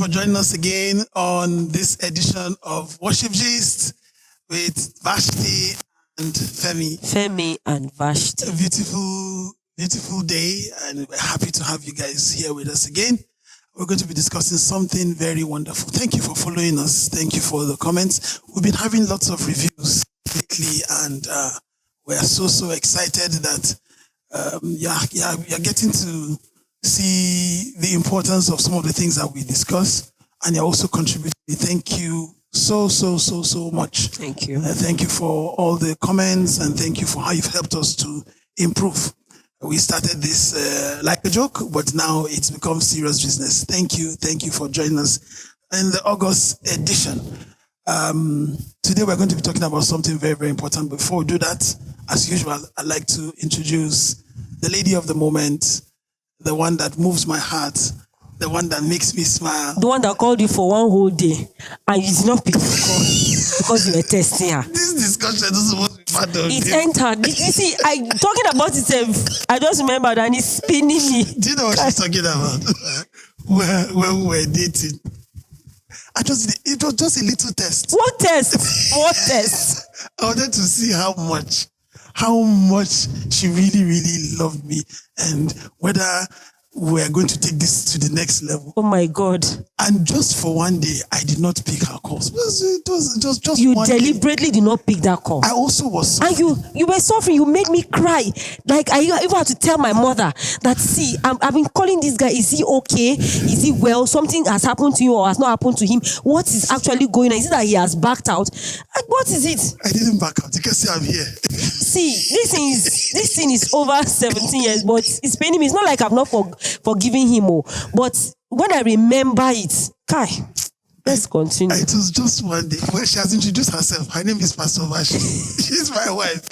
for joining us again on this edition of Worship Gist with Vashtie and Phemie. Phemie and Vashtie. A beautiful day, and we're happy to have you guys here with us again. We're going to be discussing something very wonderful. Thank you for following us. Thank you for the comments. We've been having lots of reviews lately, and we're so excited that you're getting to see the importance of some of the things that we discuss, and you're also contributing. Thank you so much. Thank you. Thank you for all the comments, and thank you for how you've helped us to improve. We started this like a joke, but now it's become serious business. Thank you for joining us in the August edition. Today we're going to be talking about something very important. Before we do that, as usual, I'd like to introduce the lady of the moment, the one that moves my heart, the one that makes me smile. The one that called you for one whole day and you did not pick the call because you were testing her. This discussion is supposed to be part of it. Entered. You see, I talking about it. I just remembered and it's spinning me. Do you know what she's talking about? when we were dating. It was just a little test. What test? What test? I wanted to see how much she really loved me, and whether we're going to take this to the next level. Oh my God. And just for one day, I did not pick her calls. It was just you one deliberately day. Did not pick that call. I also was suffering. And you were suffering. You made me cry. Like I even had to tell my mother that, see, I've been calling this guy. Is he okay? Is he well? Something has happened to you or has not happened to him. What is actually going on? Is it that he has backed out? Like, what is it? I didn't back out. You can see I'm here. See, this thing is over 17 years, but it's paining me. It's not like I've not forgiven him, but when I remember it, Kai, let's continue. It was just one day. Well, she has introduced herself. Her name is Pastor Vashtie. She's my wife.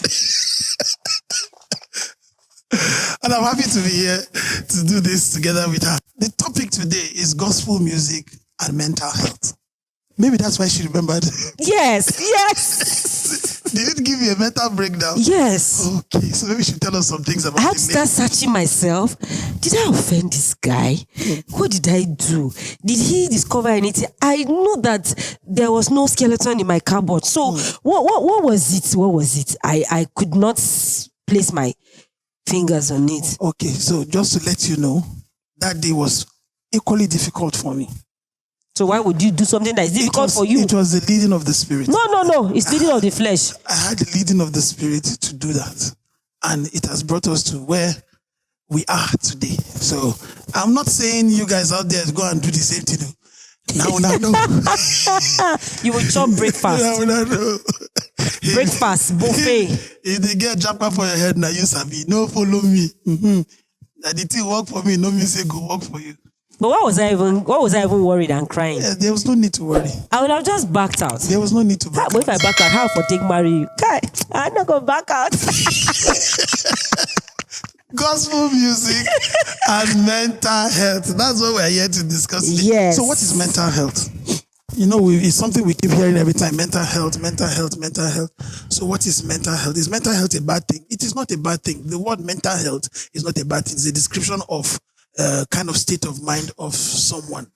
And I'm happy to be here to do this together with her. The topic today is gospel music and mental health. Maybe that's why she remembered. Yes. Did it give you a mental breakdown? Yes. Okay, so maybe she tell us some things about it. I had to start searching myself. Did I offend this guy? What did I do? Did he discover anything? I know that there was no skeleton in my cupboard. So what was it? What was it? I could not place my fingers on it. Okay, so just to let you know, that day was equally difficult for me. So why would you do something that is difficult for you? It was the leading of the Spirit. No. It's leading of the flesh. I had the leading of the Spirit to do that. And it has brought us to where we are today. So I'm not saying you guys out there go and do the same thing. Now, You will chop breakfast. No. Breakfast, buffet. If they get japa for your head, now you sabi. No, follow me. Now the thing work for me, no me say go work for you. But what was I even worried and crying? Yeah, there was no need to worry. I would have just backed out. There was no need to back out. But if I back out, how for take marry you? I'm not going to back out. Gospel music and mental health. That's what we're here to discuss today. Yes. So what is mental health? You know, it's something we keep hearing every time. Mental health. So what is mental health? Is mental health a bad thing? It is not a bad thing. The word mental health is not a bad thing. It's a description of kind of state of mind of someone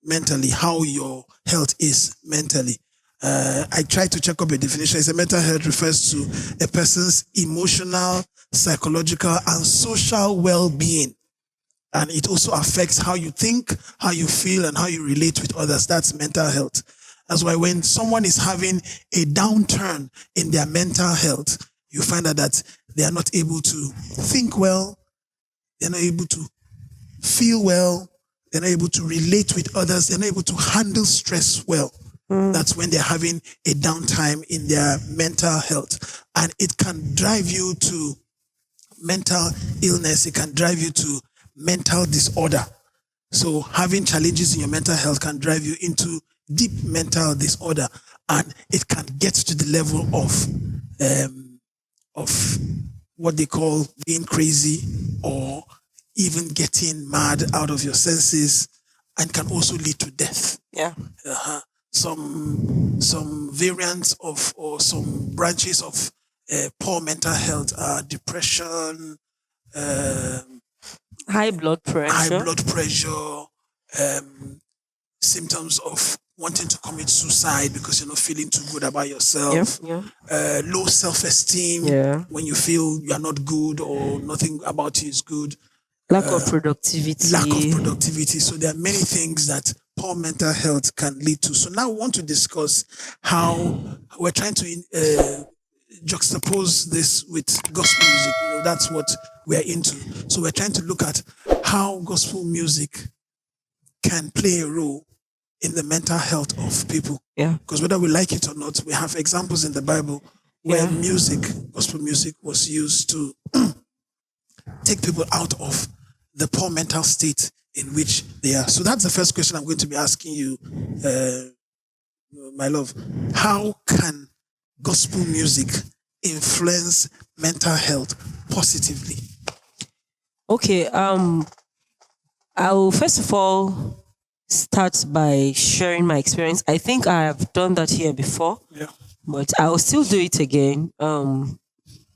mentally, how your health is mentally. I tried to check up a definition. It's a mental health refers to a person's emotional, psychological, and social well-being. And it also affects how you think, how you feel, and how you relate with others. That's mental health. That's why when someone is having a downturn in their mental health, you find out that they are not able to think well, they're not able to feel well, they're not able to relate with others, they're not able to handle stress well. That's when they're having a downtime in their mental health. And it can drive you to mental illness, it can drive you to mental disorder. So having challenges in your mental health can drive you into deep mental disorder, and it can get to the level of what they call being crazy or even getting mad out of your senses, and can also lead to death. Yeah. Some variants of or some branches of poor mental health are depression, high blood pressure, symptoms of wanting to commit suicide because you're not feeling too good about yourself, Yeah. low self-esteem Yeah. when you feel you are not good or nothing about you is good, Lack of productivity. lack of productivity. So there are many things that poor mental health can lead to. So now we want to discuss how we're trying to juxtapose this with gospel music. That's what we're into. So we're trying to look at how gospel music can play a role in the mental health of people. Yeah. Because whether we like it or not, we have examples in the Bible where gospel music was used to take people out of the poor mental state in which they are. So that's the first question I'm going to be asking you, my love. How can gospel music influence mental health positively? Okay. I'll first of all start by sharing my experience. I think I have done that here before, Yeah. but I'll still do it again.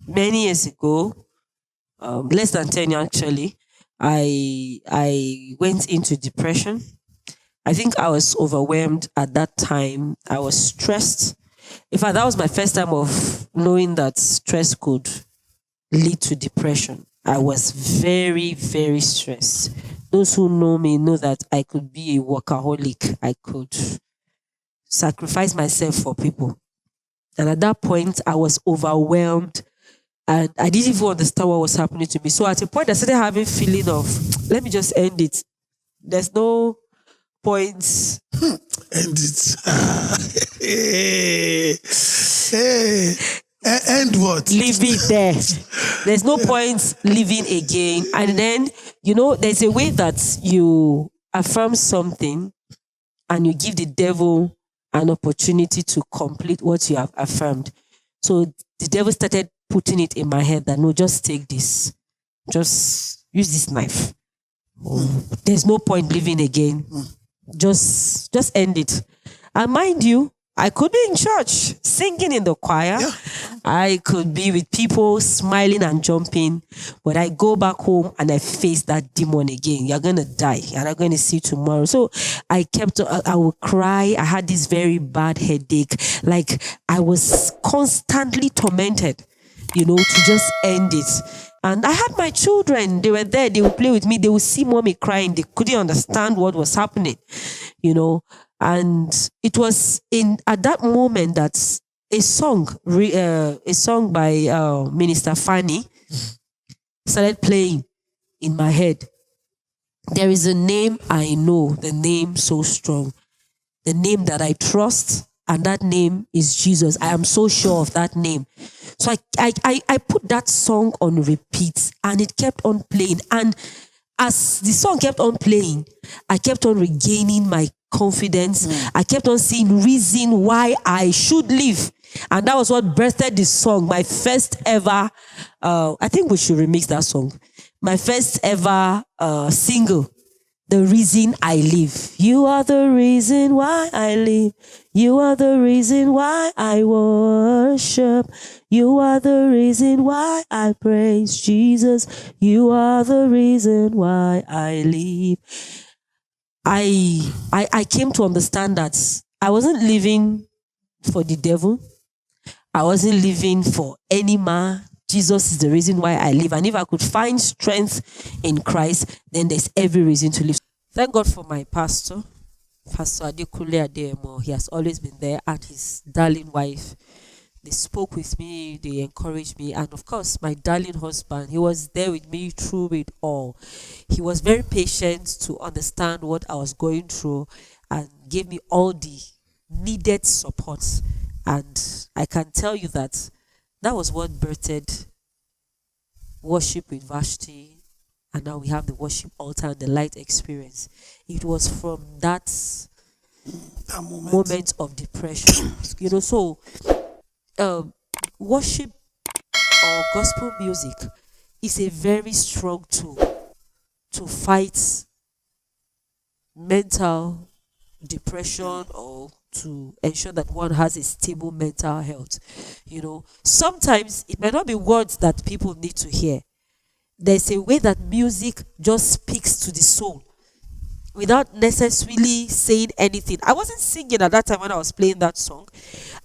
Many years ago, less than 10 actually, I went into depression. I think I was overwhelmed at that time. I was stressed. In fact, that was my first time of knowing that stress could lead to depression. I was very, very stressed. Those who know me know that I could be a workaholic. I could sacrifice myself for people. And at that point, I was overwhelmed and I didn't even understand what was happening to me. So at a point, I started having feeling of, let me just end it. There's no point. And it's and what? Leave it there. There's no point living again. And then, there's a way that you affirm something and you give the devil an opportunity to complete what you have affirmed. So the devil started putting it in my head that no, just take this. Just use this knife. There's no point living again. Just end it. And mind you, I could be in church singing in the choir. Yeah. I could be with people smiling and jumping. But I go back home and I face that demon again. You're going to die. You're not going to see tomorrow. So I would cry. I had this very bad headache. Like I was constantly tormented, to just end it. And I had my children. They were there. They would play with me. They would see mommy crying. They couldn't understand what was happening, And it was at that moment that a song by Minister Phemie started playing in my head. There is a name I know, the name so strong, the name that I trust, and that name is Jesus. I am so sure of that name. So I put that song on repeat and it kept on playing. And as the song kept on playing, I kept on regaining my confidence. I kept on seeing reason why I should live. And that was what birthed this song. My first ever, I think we should remix that song. My first ever single, The Reason I Live. You are the reason why I live. You are the reason why I worship. You are the reason why I praise Jesus. You are the reason why I live. I came to understand that I wasn't living for the devil. I wasn't living for any man. Jesus is the reason why I live. And if I could find strength in Christ, then there's every reason to live. Thank God for my pastor, Pastor Adekule Adeyemo. He has always been there, and his darling wife. They spoke with me, they encouraged me, and of course, my darling husband, he was there with me through it all. He was very patient to understand what I was going through and gave me all the needed support. And I can tell you that was what birthed worship with Vashtie, and now we have the worship altar and the light experience. It was from that moment of depression. So worship or gospel music is a very strong tool to fight mental depression or to ensure that one has a stable mental health. Sometimes it may not be words that people need to hear. There's a way that music just speaks to the soul. without necessarily saying anything. I wasn't singing at that time when I was playing that song.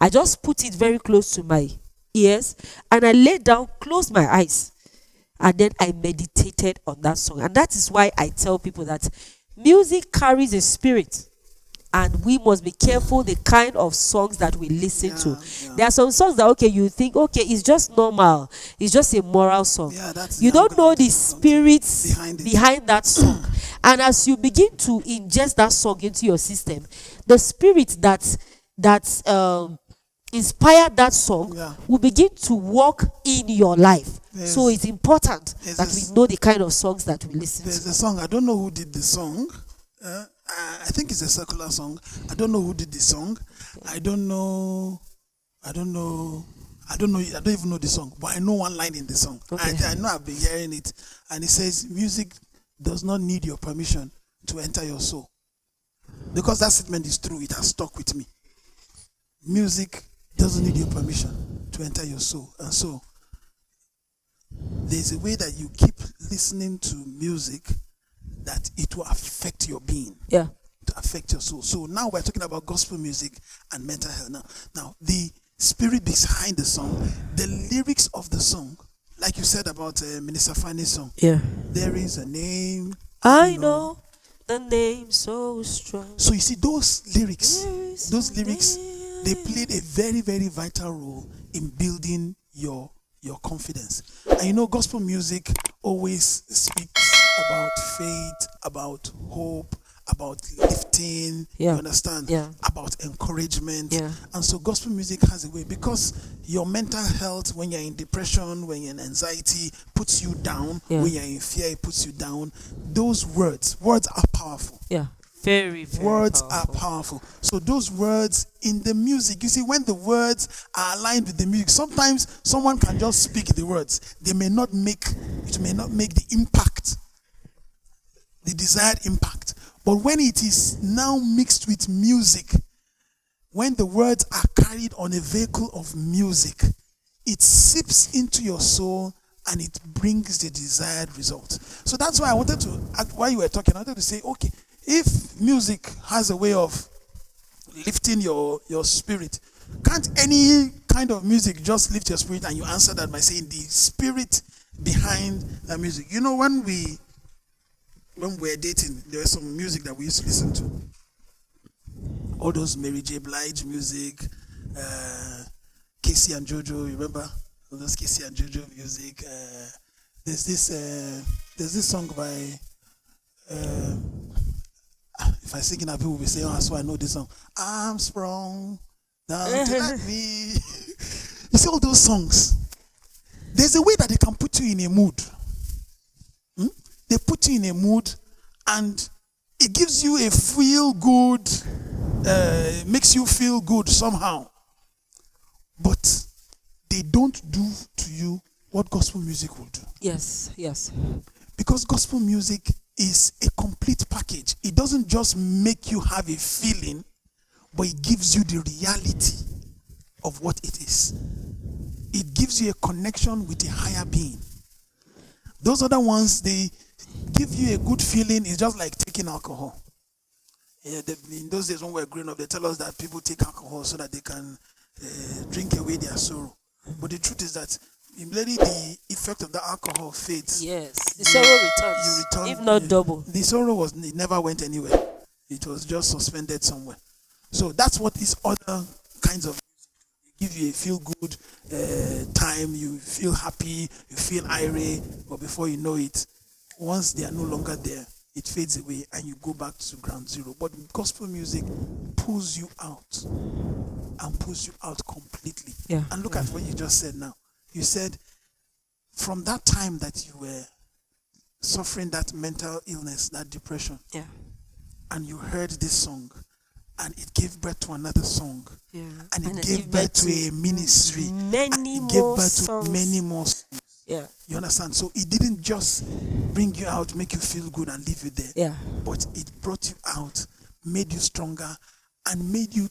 I just put it very close to my ears and I laid down, closed my eyes, and then I meditated on that song. And that is why I tell people that music carries a spirit, and we must be careful the kind of songs that we listen to. There are some songs that, okay, you think, okay, it's just normal, it's just a moral song. You don't know the spirits behind that song. And as you begin to ingest that song into your system, the spirit that inspired that song will begin to walk in your life. So it's important that we know the kind of songs that we listen to. There's a song, I don't know who did the song. I think it's a secular song. I don't know who did the song. I don't even know the song, but I know one line in the song. Okay. I know I've been hearing it. And it says, music does not need your permission to enter your soul. Because that statement is true, it has stuck with me. Music doesn't need your permission to enter your soul. And so, there's a way that you keep listening to music that it will affect your being. Yeah. To affect your soul. So now we're talking about gospel music and mental health. Now the spirit behind the song, the lyrics of the song, like you said about Minister Fanny's song. Yeah. There is a name. I know the name so strong. So you see those lyrics, they played a very, very vital role in building your confidence. And you know, gospel music always speaks about faith, about hope, about lifting, you understand? About encouragement. And so gospel music has a way, because your mental health, when you're in depression, when you're in anxiety, puts you down. When you're in fear, it puts you down. Those words are powerful. Very, very words powerful. are powerful. So those words in the music, you see, when the words are aligned with the music, sometimes someone can just speak the words. It may not make the impact, the desired impact. But when it is now mixed with music, when the words are carried on a vehicle of music, it seeps into your soul and it brings the desired result. So that's why I wanted to, while you were talking, I wanted to say, okay, if music has a way of lifting your spirit, can't any kind of music just lift your spirit? And you answer that by saying the spirit behind the music. You know, when we were dating, there was some music that we used to listen to. All those Mary J. Blige music, Casey and Jojo, remember? All those Casey and Jojo music. There's this song by if I sing it, people will be saying, oh, so I know this song. I'm sprung down to like me. You see all those songs. There's a way that they can put you in a mood. They put you in a mood and it gives you a feel good, makes you feel good somehow. But they don't do to you what gospel music will do. Yes. Because gospel music is a complete package. It doesn't just make you have a feeling, but it gives you the reality of what it is. It gives you a connection with a higher being. Those other ones, they give you a good feeling. It's just like taking alcohol. In those days when we were growing up, they tell us that people take alcohol so that they can drink away their sorrow. But the truth is that immediately the effect of the alcohol fades. Yes, the sorrow returns. You return, if not double. The sorrow it never went anywhere. It was just suspended somewhere. So that's what these other kinds of give you a feel good time. You feel happy, you feel irate, but before you know it, once they are no longer there, it fades away and you go back to ground zero. But gospel music pulls you out and pulls you out completely. And look at what you just said now. You said from that time that you were suffering that mental illness, that depression, and you heard this song, and it gave birth to another song, and it gave birth to a ministry, many more songs. You understand? So it didn't just bring you out, make you feel good and leave you there, but it brought you out, made you stronger, and made you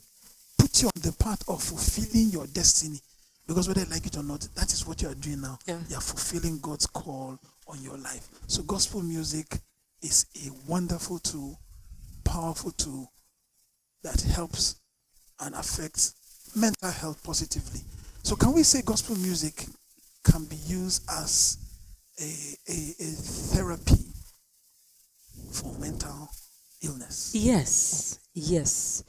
put you on the path of fulfilling your destiny. Because whether you like it or not, that is what you are doing now. You are fulfilling God's call on your life. So gospel music is a wonderful tool powerful tool that helps and affects mental health positively. So can we say gospel music can be used as a therapy for mental illness? Yes, yes.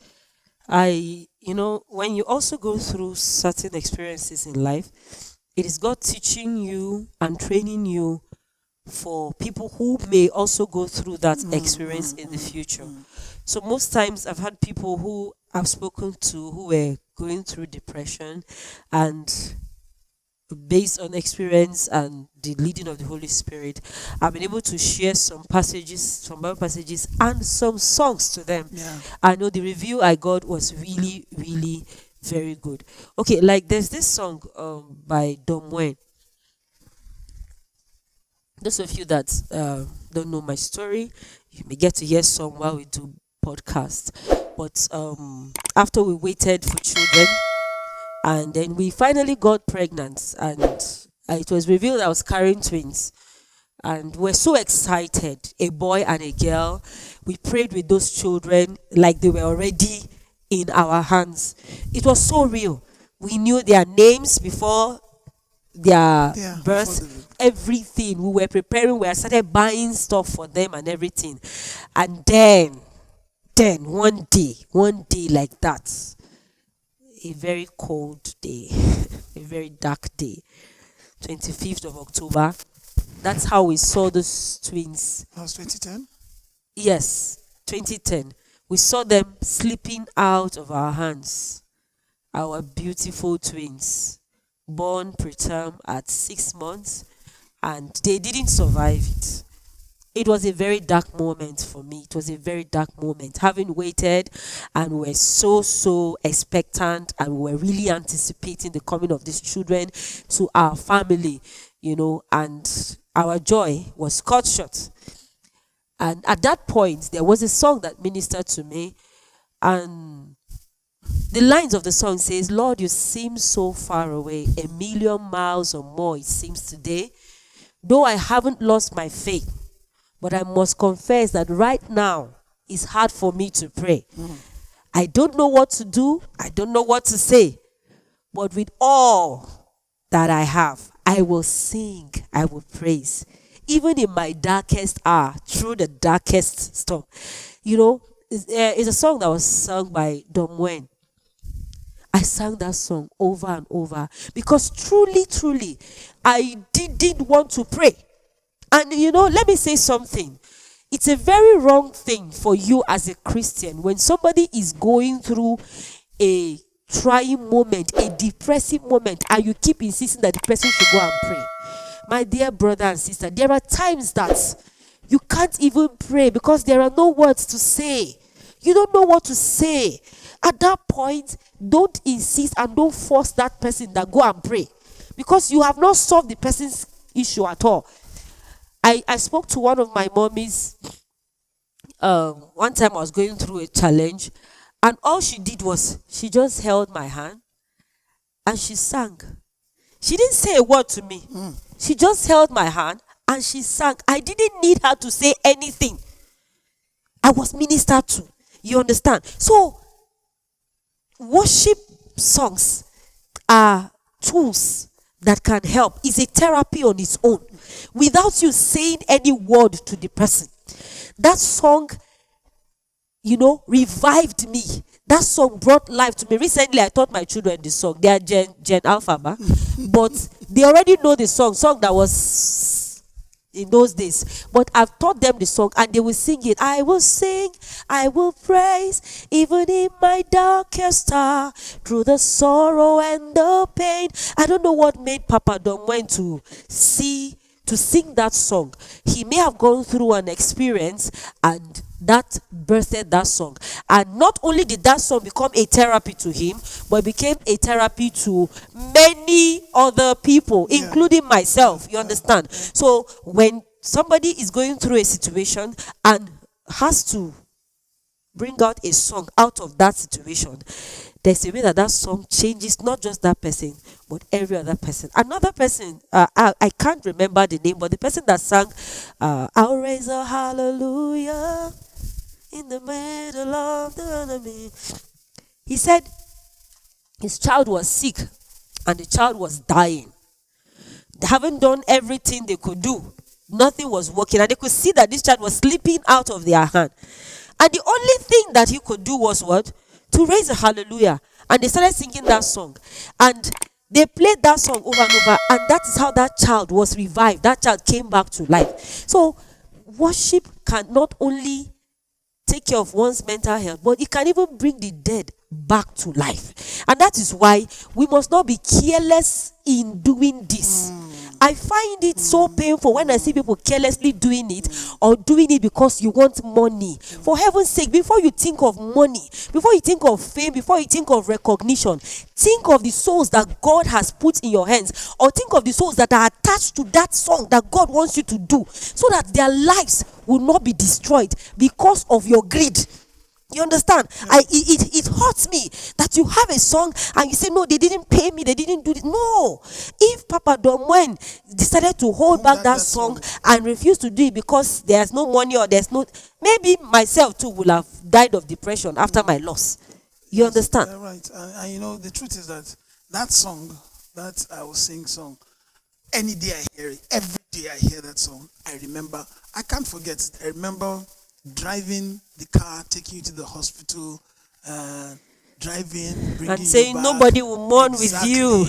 When you also go through certain experiences in life, it is God teaching you and training you for people who may also go through that experience in the future. So most times I've had people who I've spoken to who were going through depression, and based on experience and the leading of the Holy Spirit, I've been able to share some passages, some Bible passages, and some songs to them. Yeah. I know the review I got was really, really very good. Okay, like there's this song by Dom Wen. Those of you that don't know my story, you may get to hear some while we do podcast. But after we waited for children, and then we finally got pregnant, and it was revealed I was carrying twins, and we're so excited, a boy and a girl. We prayed with those children like they were already in our hands. It was so real. We knew their names before their Yeah, birth, everything. We were preparing, we had started buying stuff for them and everything. And then one day like that, a very cold day, a very dark day, 25th of October. That's how we saw those twins. That was 2010? Yes, 2010. We saw them slipping out of our hands. Our beautiful twins, born preterm at 6 months, and they didn't survive it. It was a very dark moment for me. It was a very dark moment. Having waited, and we were so expectant, and we were really anticipating the coming of these children to our family, and our joy was cut short. And at that point, there was a song that ministered to me, and the lines of the song says, "Lord, you seem so far away, a million miles or more it seems today. Though I haven't lost my faith, but I must confess that right now it's hard for me to pray. I don't know what to do. I don't know what to say. But with all that I have, I will sing, I will praise. Even in my darkest hour, through the darkest storm." It's a song that was sung by Dom Wen. I sang that song over and over because truly, I didn't want to pray. And let me say something. It's a very wrong thing for you as a Christian when somebody is going through a trying moment, a depressing moment, and you keep insisting that the person should go and pray. My dear brother and sister, there are times that you can't even pray because there are no words to say. You don't know what to say. At that point, don't insist and don't force that person that go and pray, because you have not solved the person's issue at all. I spoke to one of my mommies one time. I was going through a challenge, and all she did was she just held my hand and she sang. She didn't say a word to me. She just held my hand and she sang. I didn't need her to say anything. I was ministered to. You understand? So worship songs are tools that can help. It's a therapy on its own without you saying any word to the person. That song, revived me. That song brought life to me. Recently, I taught my children the song. They are Gen Alpha, but they already know the song that was in those days. But I've taught them the song and they will sing it. I will sing, I will praise, even in my darkest hour, through the sorrow and the pain. I don't know what made Papa Dom went to sing that song. He may have gone through an experience and that birthed that song. And not only did that song become a therapy to him, but it became a therapy to many other people, including myself. You understand? So when somebody is going through a situation and has to bring out a song out of that situation, there's a way that song changes not just that person, but every other person. Another person, I can't remember the name, but the person that sang, "I'll raise a hallelujah in the middle of the enemy. He said his child was sick and the child was dying. They haven't done everything they could do. Nothing was working, and they could see that this child was slipping out of their hand. And the only thing that he could do was what? To raise a hallelujah. And they started singing that song. And they played that song over and over. And that is how that child was revived. That child came back to life. So worship can not only take care of one's mental health, but it can even bring the dead back to life. And that is why we must not be careless in doing this. I find it so painful when I see people carelessly doing it, or doing it because you want money. For heaven's sake, before you think of money, before you think of fame, before you think of recognition, think of the souls that God has put in your hands, or think of the souls that are attached to that song that God wants you to do, so that their lives will not be destroyed because of your greed. You understand? It hurts me that you have a song and you say, no, they didn't pay me, they didn't do it. No. If Papa Domwen decided to hold back that song and refuse to do it because there's no money, or there's no, maybe myself too will have died of depression after my loss. You understand? Right. And you know, the truth is that that song, that I will sing song, any day I hear it, every day I hear that song, I remember, I can't forget, I remember driving the car, taking you to the hospital, driving, bringing and saying you back. Nobody will mourn with you.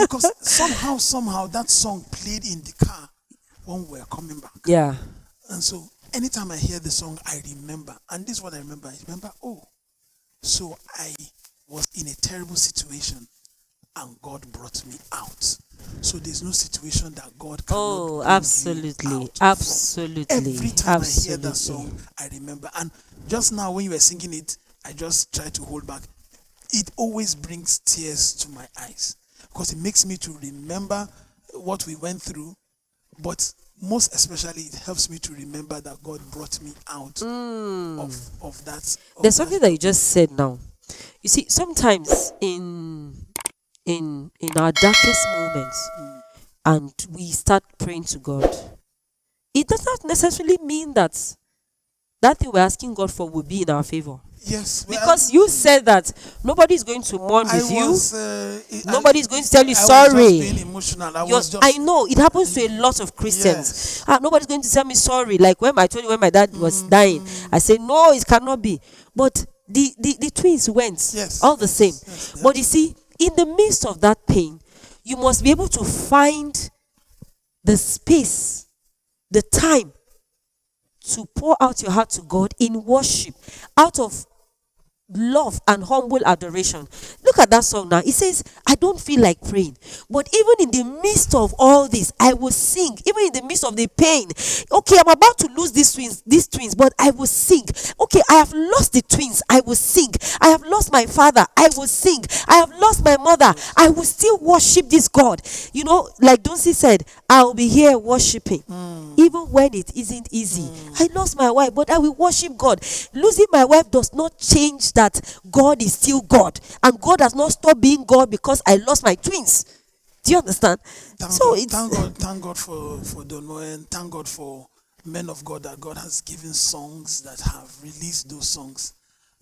Because somehow that song played in the car when we were coming back. Yeah. And so anytime I hear the song, I remember. And this is what I remember. I remember, so I was in a terrible situation and God brought me out. So there's no situation that God cannot bring absolutely. you out Absolutely. from. Every time I hear Absolutely. that song, I remember. And just now when you were singing it, I just try to hold back. It always brings tears to my eyes because it makes me to remember what we went through. But most especially, it helps me to remember that God brought me out of that. There's something that you just said now. You see, sometimes in our darkest moments, and we start praying to God, it does not necessarily mean that thing we're asking God for will be in our favor. Yes, because you said that nobody is going to mourn with you. Nobody is going to tell you sorry. I was just being emotional. I know it happens to a lot of Christians. Yes. Nobody's going to tell me sorry. Like when I told you when my dad was dying, I said no, it cannot be. But the twins went all the same. Yes. But you see, in the midst of that pain, you must be able to find the space, the time to pour out your heart to God in worship, out of love and humble adoration. Look at that song now. It says, I don't feel like praying, but even in the midst of all this, I will sing. Even in the midst of the pain, okay, I'm about to lose these twins, but I will sing. Okay, I have lost the twins, I will sing. I have lost my father, I will sing. I have lost my mother, I will still worship this God. You know, like Dunsi said, I'll be here worshiping even when it isn't easy. I lost my wife, but I will worship God. Losing my wife does not change that God is still God, and God has not stopped being God because I lost my twins. Do you understand? Thank God for Don Moen. Thank God for men of God, that God has given songs that have released those songs.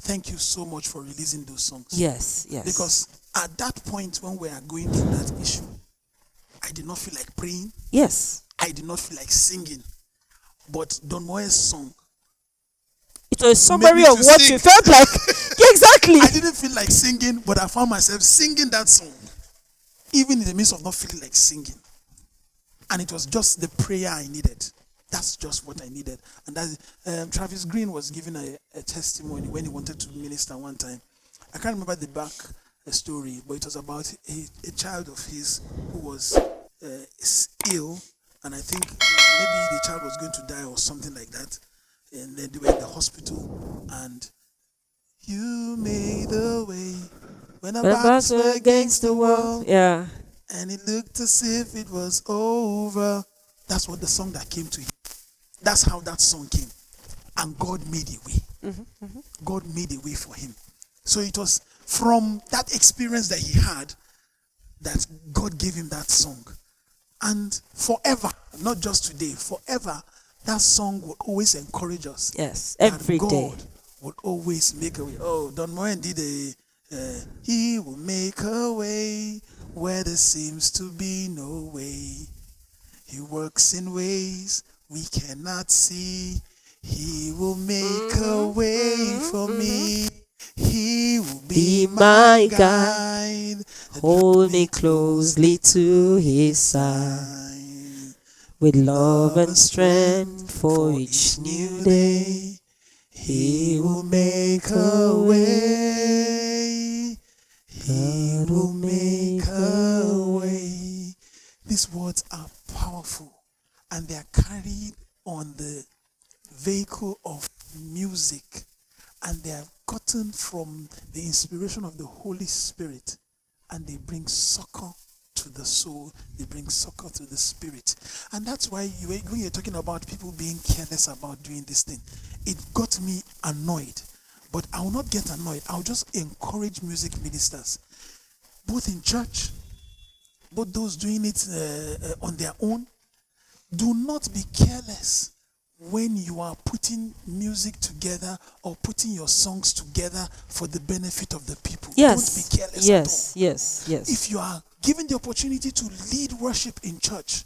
Thank you so much for releasing those songs. Yes. Because at that point when we are going through that issue, I did not feel like praying. Yes. I did not feel like singing. But Don Moen's song, it was a summary of what you felt like. Exactly. I didn't feel like singing, but I found myself singing that song, even in the midst of not feeling like singing. And it was just the prayer I needed. That's just what I needed. And that Travis Green was giving a testimony when he wanted to minister one time. I can't remember the back story, but it was about a child of his who was ill, and I think maybe the child was going to die or something like that. And then they were in the hospital, and you made a way when our backs were against the wall. Yeah. And it looked as if it was over. That's what the song that came to him. That's how that song came. And God made a way. God made a way for him. So it was from that experience that he had that God gave him that song. And forever, not just today, forever, that song would always encourage us. Yes, that every God day. would always make a way. Oh, Don Moen did he will make a way where there seems to be no way. He works in ways we cannot see. He will make a way for me. He will be my guide. Hold me closely to his side. With love and strength for each new day. He will make a way. He will make a way. These words are powerful, and they are carried on the vehicle of music, and they are gotten from the inspiration of the Holy Spirit, and they bring succor to the soul, they bring succor to the spirit. And that's why when you're talking about people being careless about doing this thing, it got me annoyed. But I will not get annoyed. I'll just encourage music ministers, both in church, both those doing it on their own. Do not be careless when you are putting music together or putting your songs together for the benefit of the people. Yes. Don't be careless Yes, at all. yes. If you are given the opportunity to lead worship in church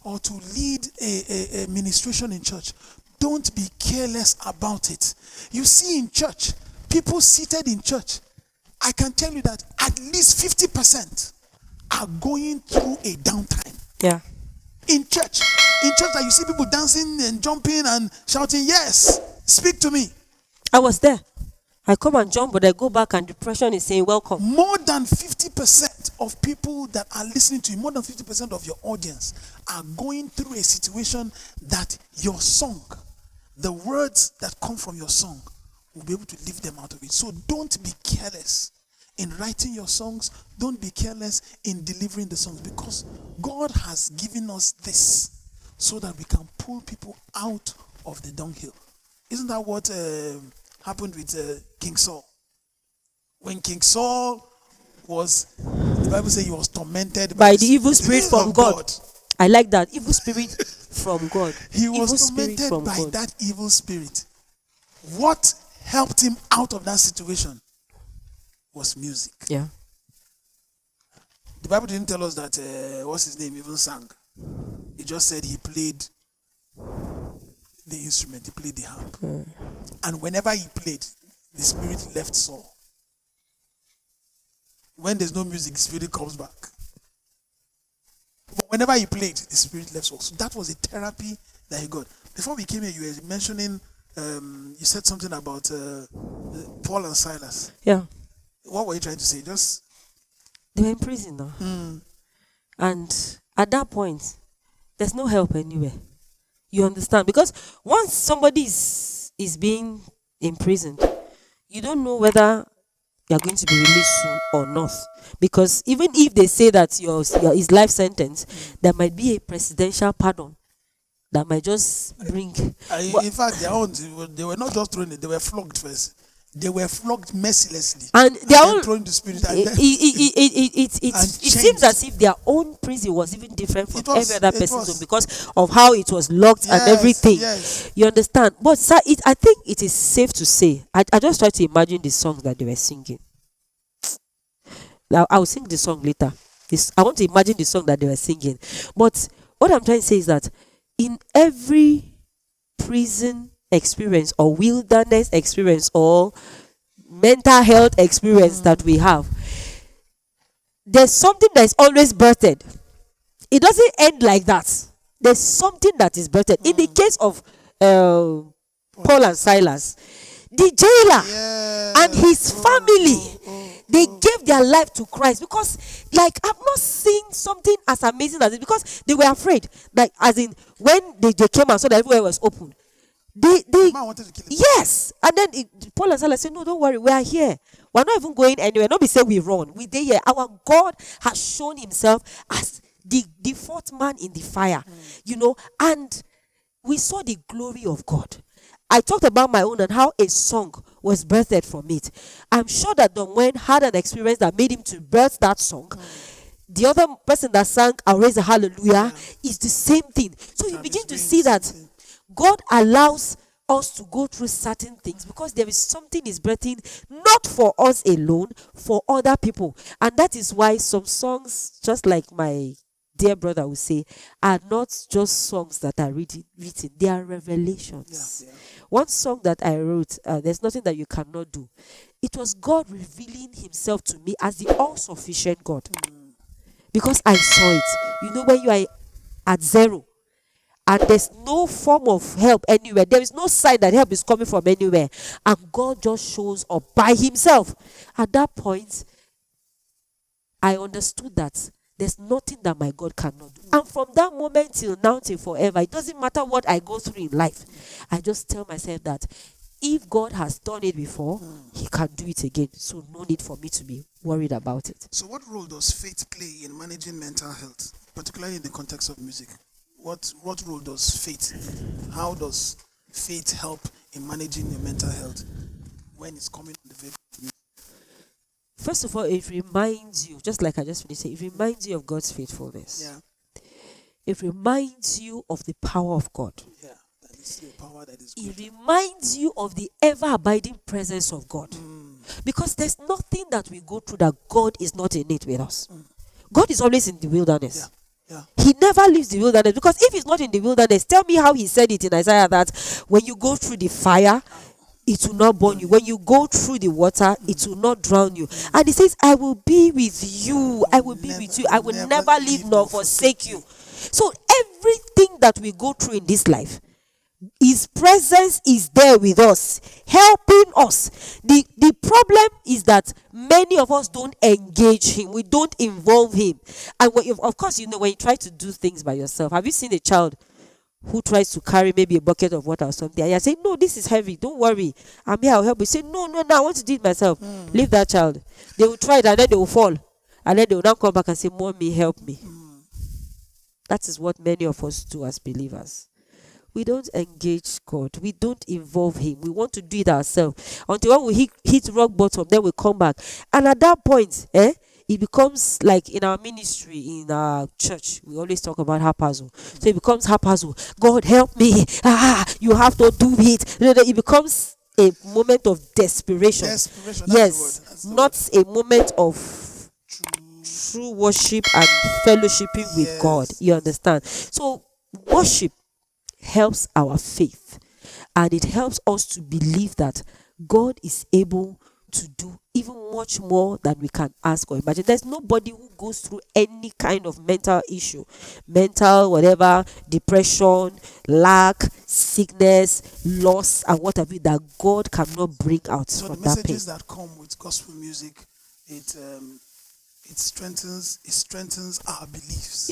or to lead a ministration in church, don't be careless about it. You see in church, people seated in church, I can tell you that at least 50% are going through a downtime. Yeah. In church that you see people dancing and jumping and shouting, yes, speak to me. I was there. I come and jump, but I go back and depression is saying welcome. More than 50% of people that are listening to you, more than 50% of your audience are going through a situation that your song, the words that come from your song, will be able to lift them out of it. So don't be careless in writing your songs. Don't be careless in delivering the songs, because God has given us this so that we can pull people out of the dunghill. Isn't that what happened with King Saul? When King Saul was, the Bible says he was tormented by the evil spirit from God. I like that. Evil spirit from God. He was tormented by God. that evil spirit. What helped him out of that situation was music. Yeah. The Bible didn't tell us that what's his name even sang. It just said he played the instrument, he played the harp. And whenever he played, the spirit left Saul. When there's no music, the spirit comes back. But whenever he played, the spirit left Saul. So that was a therapy that he got. Before we came here, you were mentioning, you said something about Paul and Silas. Yeah. What were you trying to say? Just they were in prison now. And at that point, there's no help anywhere. You understand? Because once somebody is being imprisoned, you don't know whether you're going to be released soon or not. Because even if they say that your is life sentence, there might be a presidential pardon that might just bring. In fact, their own, they were not just thrown it, they were flogged first. They were flogged mercilessly. And their own thrown the spirit. It seems as if their own prison was even different from every other person's own because of how it was locked and everything. Yes. You understand? But sir, I think it is safe to say. I just try to imagine the songs that they were singing. Now I will sing the song later. I want to imagine the song that they were singing. But what I'm trying to say is that in every prison experience or wilderness experience or mental health experience that we have, there's something that is always birthed. It doesn't end like that. There's something that is birthed. In the case of Paul and Silas, the jailer and his family, they gave their life to Christ because, like, I've not seen something as amazing as it, because they were afraid. Like, as in, when they came and saw that everywhere was open, they wanted to kill him. Yes. And then Paul and Silas said, no, don't worry, we are here. We're not even going anywhere. Not be say we run. We there here. Our God has shown himself as the fourth man in the fire. You know, and we saw the glory of God. I talked about my own and how a song was birthed from it. I'm sure that Don Wayne had an experience that made him to birth that song. The other person that sang I'll Raise a Hallelujah is the same thing. So you begin to see that God allows us to go through certain things because there is something is breathing, not for us alone, for other people. And that is why some songs, just like my dear brother would say, are not just songs that are written, they are revelations. One song that I wrote, There's Nothing That You Cannot Do. It was God revealing himself to me as the all-sufficient God. Because I saw it. You know, when you are at zero and there's no form of help anywhere, there is no sign that help is coming from anywhere, and God just shows up by himself. At that point, I understood that there's nothing that my God cannot do. And from that moment till now, till forever, it doesn't matter what I go through in life. I just tell myself that if God has done it before, he can do it again. So no need for me to be worried about it. So what role does faith play in managing mental health, particularly in the context of music? What role does faith, how does faith help in managing your mental health when it's coming on the vehicle of music? First of all, it reminds you, just like I just finished saying, it reminds you of God's faithfulness. Yeah. It reminds you of the power of God. Yeah. That is the power that is It good. reminds you of the ever-abiding presence of God. Because there's nothing that we go through that God is not in it with us. God is always in the wilderness. Yeah. He never leaves the wilderness, because if he's not in the wilderness, tell me how he said it in Isaiah that when you go through the fire, it will not burn you. When you go through the water, it will not drown you. And he says, I will be with you. I will be with you. I will never leave nor forsake you. So everything that we go through in this life, his presence is there with us, helping us. The problem is that many of us don't engage him. We don't involve him. And of course, you know, when you try to do things by yourself, have you seen a child who tries to carry maybe a bucket of water or something, and you say, no, this is heavy, don't worry, I'm here, I'll help you. Say, no, I want to do it myself. Leave that child. They will try it and then they will fall, and then they will now come back and say, Mommy, help me. That is what many of us do as believers. We don't engage God. We don't involve him. We want to do it ourselves until when we hit rock bottom, then we come back. And at that point, it becomes like in our ministry, in our church, we always talk about hapazo. So it becomes hapazo. God, help me. You have to do it. It becomes a moment of desperation. Desperation. Yes, not a moment of true worship and fellowshipping with God. You understand? So worship helps our faith, and it helps us to believe that God is able to do even much more than we can ask or imagine. There's nobody who goes through any kind of mental issue, mental whatever, depression, lack, sickness, loss, and what have you, that God cannot bring out So from the that pain. messages that come with gospel music, it strengthens our beliefs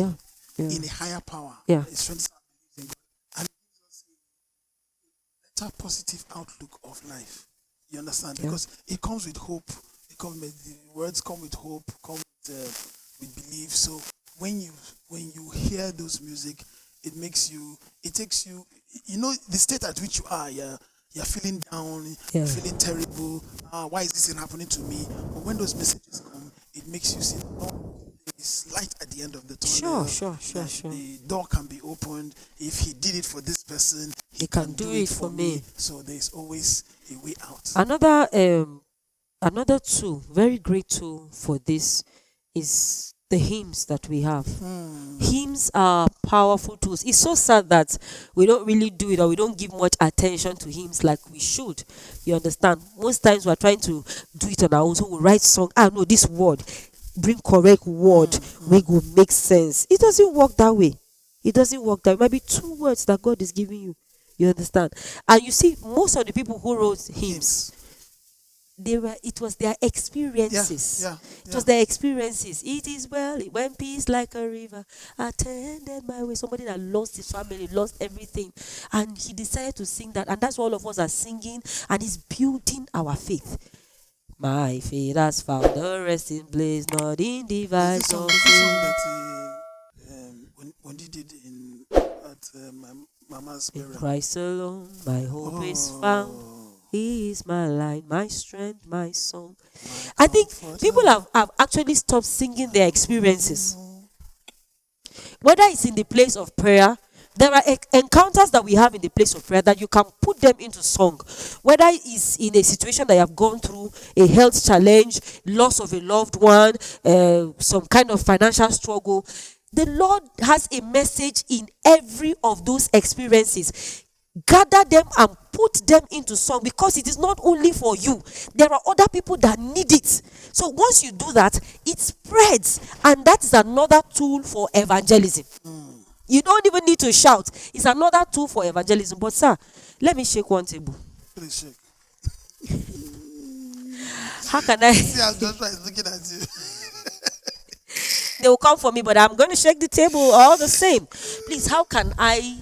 in a higher power. Yeah. It strengthens our beliefs in God, and it gives us a better positive outlook of life. You understand? Because it comes with hope. The words come with hope, come with belief. So when you hear those music, it takes you, you know, the state at which you are. You're feeling down, you're feeling terrible. Why is this thing happening to me? But when those messages come, it makes you see, no, there's light at the end of the tunnel. Sure. The door can be opened. If he did it for this person, he can do it for me. So there's always a way out. Another tool, very great tool for this, is the hymns that we have. Hymns are powerful tools. It's so sad that we don't really do it, or we don't give much attention to hymns like we should. You understand? Most times we're trying to do it on our own. So we write song. No, this word, bring correct word, make will make sense. It doesn't work that way. It doesn't work that way. It might be 2 words that God is giving you. You understand? And you see, most of the people who wrote hymns, it was their experiences. It was their experiences. It is well, it went peace like a river, attended my way. Somebody that lost his family, lost everything, and he decided to sing that, and that's what all of us are singing, and it's building our faith. My faith has found a resting place, not in device There's or this song that when he did at my mama's in burial. Christ alone, my hope is found. He is my light, my strength, my song. I think people have actually stopped singing their experiences. Whether it's in the place of prayer, There are encounters that we have in the place of prayer that you can put them into song. Whether it's in a situation that you have gone through, a health challenge, loss of a loved one, some kind of financial struggle. The Lord has a message in every of those experiences. Gather them and put them into song, because it is not only for you. There are other people that need it. So once you do that, it spreads, and that is another tool for evangelism. You don't even need to shout. It's another tool for evangelism. But sir, let me shake one table. Please shake. How can I? See, I'm just looking at you. They will come for me, but I'm going to shake the table all the same. Please, how can I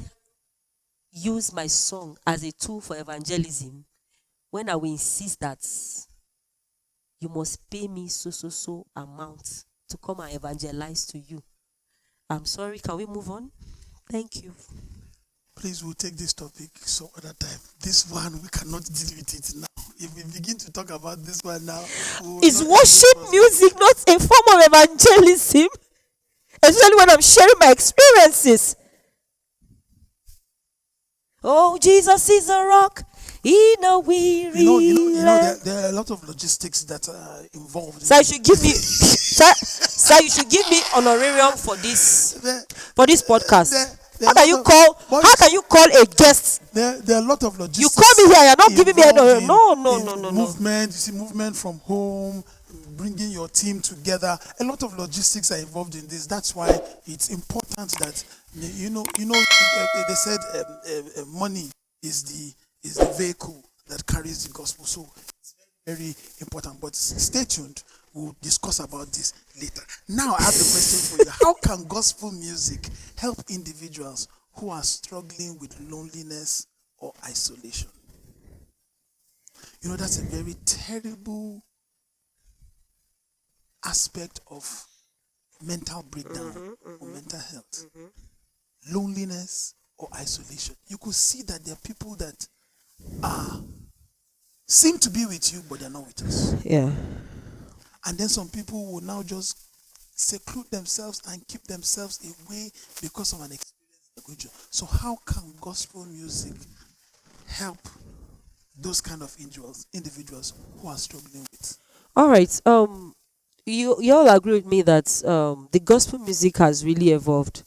use my song as a tool for evangelism when I will insist that you must pay me so amount to come and evangelize to you? I'm sorry, can we move on? Thank you. Please, we'll take this topic some other time. This one, we cannot deal with it now. If we begin to talk about this one now, is worship music not a form of evangelism? Especially when I'm sharing my experiences. Oh, Jesus is a rock in a weary land. There are a lot of logistics that are involved. Sir, you should give me, sir, you should give me honorarium for this podcast. How can you call a guest? There are a lot of logistics. You call me here, you're not giving me honorarium. No. Movement, you see, movement from home, bringing your team together. A lot of logistics are involved in this. That's why it's important that they said money is the vehicle that carries the gospel. So it's very important. But stay tuned. We'll discuss about this later. Now I have a question for you. How can gospel music help individuals who are struggling with loneliness or isolation? That's a very terrible aspect of mental breakdown or mental health. Loneliness or isolation. You could see that there are people that seem to be with you, but they're not with us. Yeah. And then some people will now just seclude themselves and keep themselves away because of an experience they're going through. So how can gospel music help those kind of individuals who are struggling with? All right. You all agree with me that the gospel music has really evolved,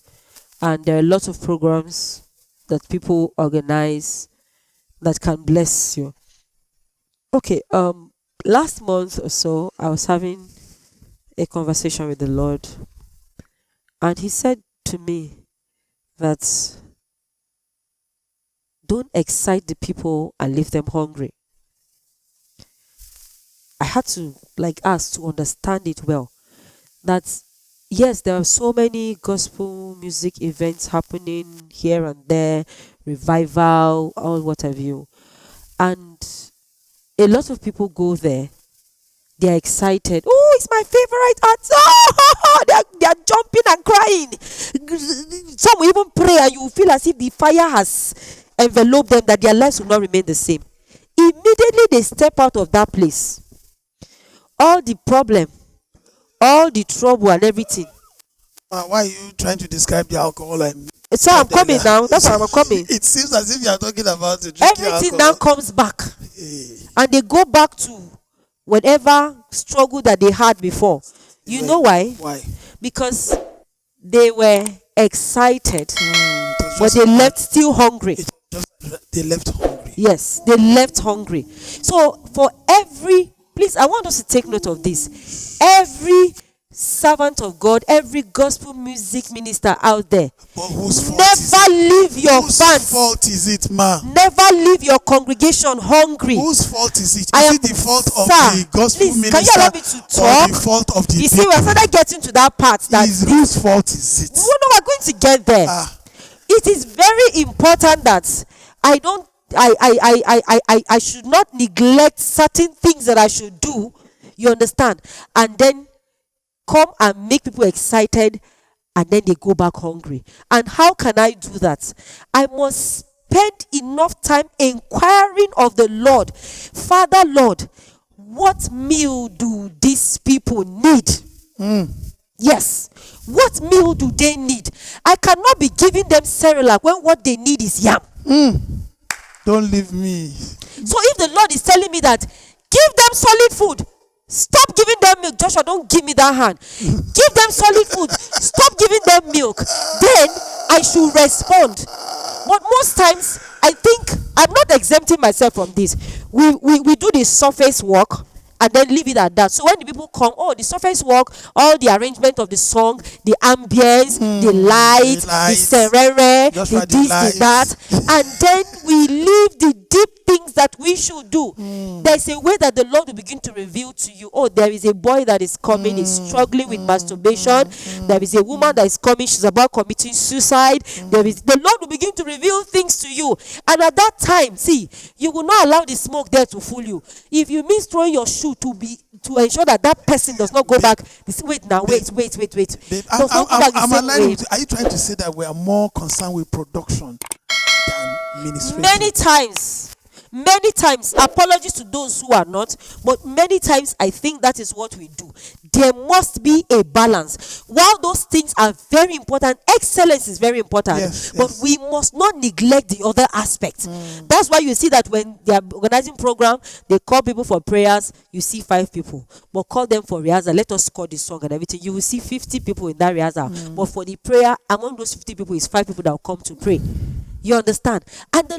and there are lots of programs that people organize that can bless you. Okay. Last month or so, I was having a conversation with the Lord, and He said to me that don't excite the people and leave them hungry. I had to ask to understand it well. That yes, there are so many gospel music events happening here and there, revival, all what have you, and a lot of people go there. They are excited. Oh, it's my favorite artist. Oh, they are jumping and crying. Some will even pray, and you will feel as if the fire has enveloped them, that their lives will not remain the same. Immediately they step out of that place, all the problem, all the trouble and everything. Why are you trying to describe the alcohol? So I'm coming now. That's why I'm coming. It seems as if you are talking about it. Everything now comes back. And they go back to whatever struggle that they had before. You know why? Why? Because they were excited, but they left still hungry. They left hungry. Yes, they left hungry. So please, I want us to take note of this. Every servant of God, every gospel music minister out there, never leave your fans. Whose fault is it, ma? Never leave your congregation hungry. Whose fault is it? Is it the fault of the gospel minister? Can you allow me to talk? Or the fault of the You see, we're starting getting to that part. Whose fault is it? No, we're going to get there. It is very important that I should not neglect certain things that I should do. You understand? And then come and make people excited, and then they go back hungry. And how can I do that? I must spend enough time inquiring of the Lord. Father, Lord, what meal do these people need? Yes. What meal do they need? I cannot be giving them Cerelac when what they need is yam. Don't leave me. So if the Lord is telling me that give them solid food, stop giving them milk. Joshua, don't give me that hand. Give them solid food. Stop giving them milk. Then I should respond. But most times, I think I'm not exempting myself from this. We do the surface work and then leave it at that. So when the people come, the surface work, all the arrangement of the song, the ambience, the light, the serere, the this, the that, and then we leave the deep things that we should do. There's a way that the Lord will begin to reveal to you, there is a boy that is coming, is struggling with masturbation. There is a woman that is coming, she's about committing suicide. The Lord will begin to reveal things to you. And at that time, see, you will not allow the smoke there to fool you. If you miss throwing your shoe to ensure that person does not go back. Wait. I'm aligning with you. Are you trying to say that we are more concerned with production than ministry? Many times, apologies to those who are not, but many times I think that is what we do. There must be a balance. While those things are very important, excellence is very important, but we must not neglect the other aspects. That's why you see that when they are organizing program, they call people for prayers, you see 5 people, but call them for rehearsal, let us score the song and everything, you will see 50 people in that rehearsal, but for the prayer, among those 50 people is 5 people that will come to pray. You understand? And the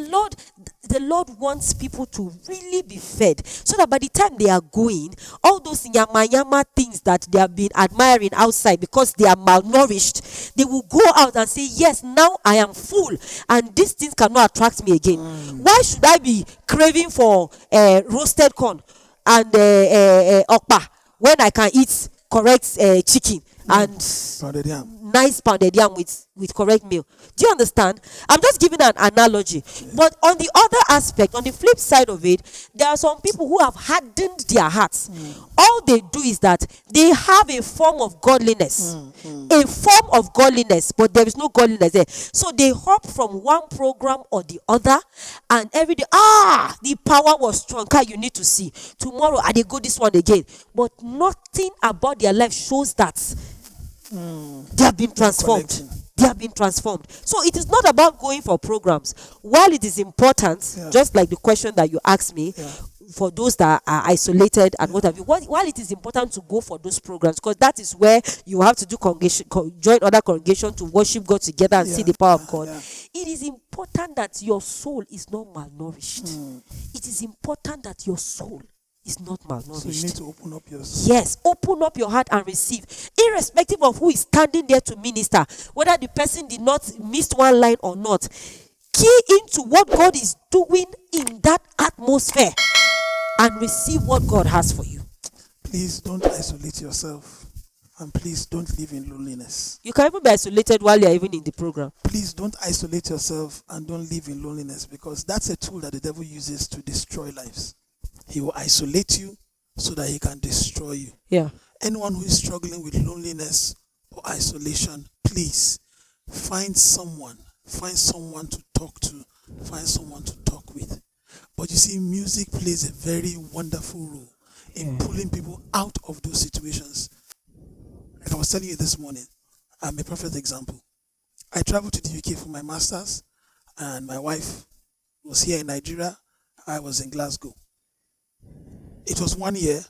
Lord wants people to really be fed, so that by the time they are going, all those yama things that they have been admiring outside because they are malnourished, they will go out and say, yes, now I am full and these things cannot attract me again. Why should I be craving for roasted corn and okpa when I can eat correct chicken and nice pounded yam with correct meal? Do you understand? I'm just giving an analogy. But on the other aspect, on the flip side of it, there are some people who have hardened their hearts. All they do is that they have a form of godliness. A form of godliness, but there is no godliness there. So they hop from one program or the other, and every day, the power was strong. You need to see. Tomorrow, they go this one again. But nothing about their life shows that they have been transformed. They have been transformed. So it is not about going for programs. While it is important, just like the question that you asked me, for those that are isolated and what have you, while it is important to go for those programs, because that is where you have to do join other congregation to worship God together and see the power of God. It is important that your soul is not malnourished. It is important that your soul is not malnourished. So you need to open up your soul. Yes, open up your heart and receive, irrespective of who is standing there to minister, whether the person did not miss one line or not. Key into what God is doing in that atmosphere and receive what God has for you. Please don't isolate yourself, and please don't live in loneliness. You can even be isolated while you're even in the program. Please don't isolate yourself and don't live in loneliness, because that's a tool that the devil uses to destroy lives. He will isolate you so that he can destroy you. Yeah. Anyone who is struggling with loneliness or isolation, please find someone to talk to, find someone to talk with. But you see, music plays a very wonderful role in pulling people out of those situations. Like I was telling you this morning, I'm a perfect example. I traveled to the UK for my master's, and my wife was here in Nigeria. I was in Glasgow. It was 1 year,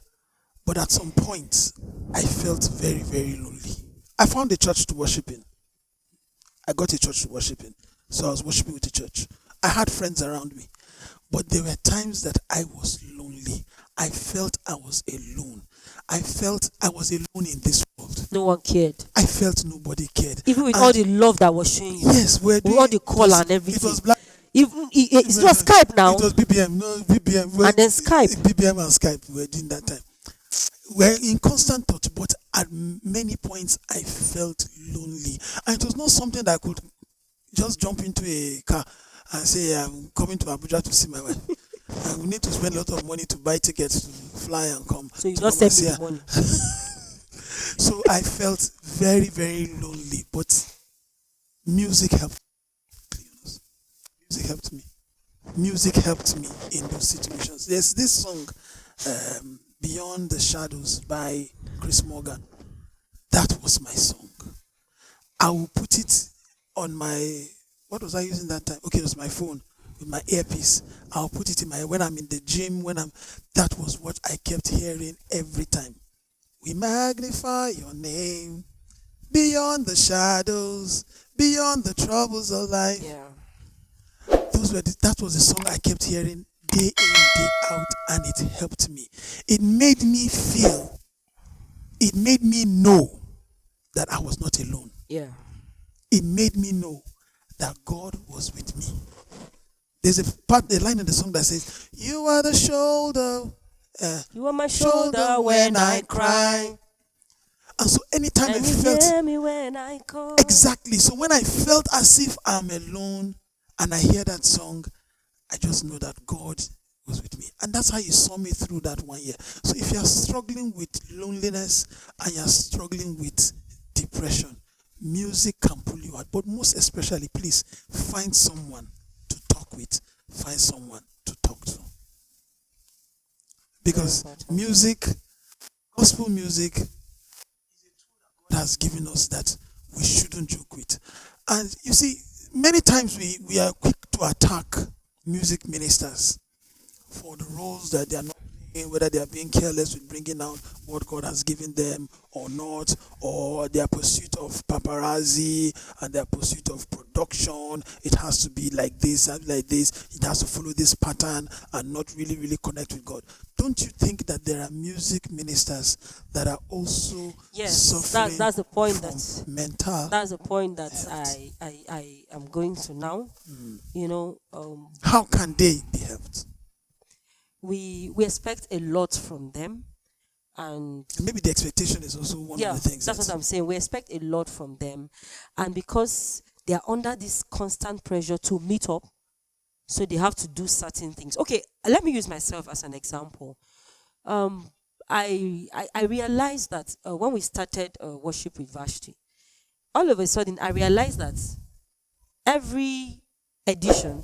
but at some point, I felt very, very lonely. I found a church to worship in. I got a church to worship in. So I was worshiping with the church. I had friends around me. But there were times that I was lonely. I felt I was alone. I felt I was alone in this world. No one cared. I felt nobody cared. Even with all the love that was showing you. Yes, with all the call and everything. It was black. It was Skype now. It was BBM. No, BBM. And then Skype. BBM and Skype were doing that time. We're in constant touch, but at many points I felt lonely. And it was not something that I could just jump into a car and say, I'm coming to Abuja to see my wife. And we need to spend a lot of money to buy tickets to fly and come. So you just send me the money. So I felt very, very lonely, but music helped. Music helped me. Music helped me in those situations. There's this song, Beyond the Shadows by Chris Morgan. That was my song. I will put it on my, what was I using that time? Okay, it was my phone with my earpiece. I'll put it in my, when I'm in the gym, that was what I kept hearing every time. We magnify your name beyond the shadows, beyond the troubles of life. Yeah. That was the song I kept hearing day in, day out, and it helped me. It made me feel, it made me know that I was not alone. Yeah. It made me know that God was with me. There's a line in the song that says, "You are the shoulder, you are my shoulder when I cry. And so anytime And I you felt, hear me when I call. exactly. So when I felt as if I'm alone and I hear that song, I just know that God was with me. And that's how He saw me through that 1 year. So if you're struggling with loneliness and you're struggling with depression, music can pull you out. But most especially, please find someone to talk with. Find someone to talk to. Because music, gospel music, God has given us that we shouldn't joke with. And you see, many times we are quick to attack music ministers for the roles that they are not playing, whether they are being careless with bringing out what God has given them or not, or their pursuit of paparazzi and their pursuit of production. It has to be like this and like this. It has to follow this pattern and not really, really connect with God. Don't you think that there are music ministers that are also suffering that's the point from mental? That's the point that I am going to now. How can they be helped? We expect a lot from them, and maybe the expectation is also one of the things. That's what I'm saying. We expect a lot from them, and because they are under this constant pressure to meet up, so they have to do certain things. Okay, let me use myself as an example. I realized that when we started worship with Vashtie, all of a sudden I realized that every edition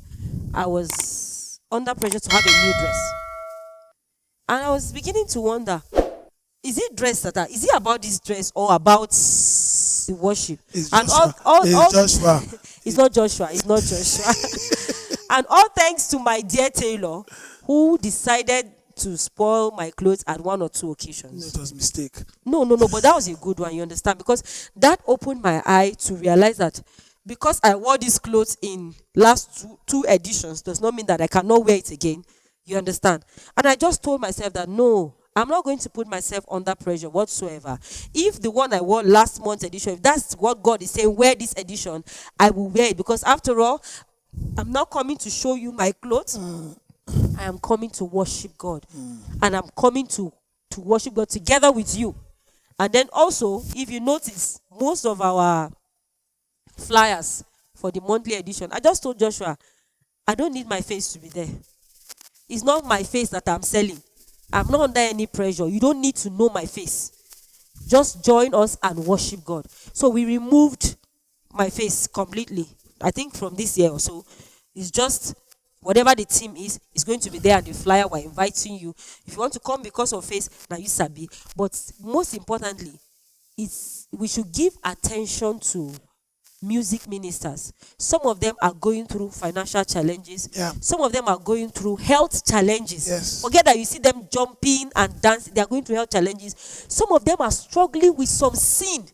I was under pressure to have a new dress. And I was beginning to wonder, is it about this dress or about the worship? It's and Joshua. It's not Joshua. It's not Joshua. And all thanks to my dear tailor, who decided to spoil my clothes at one or two occasions. No, it was a mistake. No, but that was a good one, you understand? Because that opened my eye to realize that because I wore these clothes in last two editions does not mean that I cannot wear it again. You understand? And I just told myself that no, I'm not going to put myself under pressure whatsoever. If the one I wore last month's edition, if that's what God is saying, wear this edition, I will wear it. Because after all, I'm not coming to show you my clothes. I am coming to worship God. And I'm coming to worship God together with you. And then also, if you notice, most of our flyers for the monthly edition, I just told Joshua, I don't need my face to be there. It's not my face that I'm selling. I'm not under any pressure. You don't need to know my face. Just join us and worship God. So we removed my face completely. I think from this year or so, it's just whatever the theme is, it's going to be there, and the flyer, we're inviting you. If you want to come because of face, now you sabi. But most importantly, we should give attention to music ministers. Some of them are going through financial challenges. Yeah. Some of them are going through health challenges. Yes. Forget that you see them jumping and dancing. They are going through health challenges. Some of them are struggling with some sin.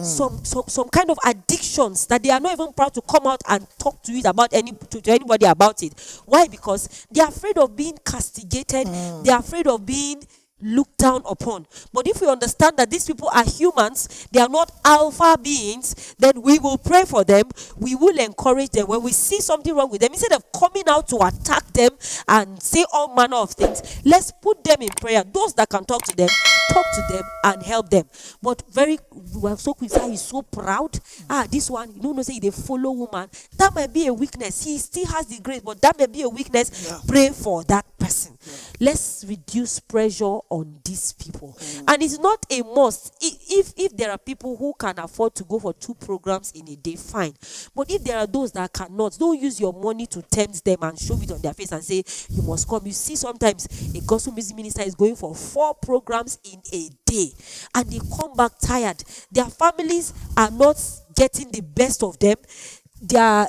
Some kind of addictions that they are not even proud to come out and talk to you about to anybody about it. Why? Because they are afraid of being castigated. They are afraid of being looked down upon. But if we understand that these people are humans, they are not alpha beings, then we will pray for them. We will encourage them. When we see something wrong with them, instead of coming out to attack them and say all manner of things, let's put them in prayer. Those that can talk to them and help them. But we are so quick. He's so proud. This one, say they follow woman. That might be a weakness. He still has the grace, but that may be a weakness. Yeah. Pray for that person. Yeah. Let's reduce pressure on these people. And it's not a must. If there are people who can afford to go for 2 programs in a day, fine. But if there are those that cannot, don't use your money to tempt them and shove it on their face and say, you must come. You see, sometimes a gospel music minister is going for 4 programs in a day, and they come back tired. Their families are not getting the best of them. Their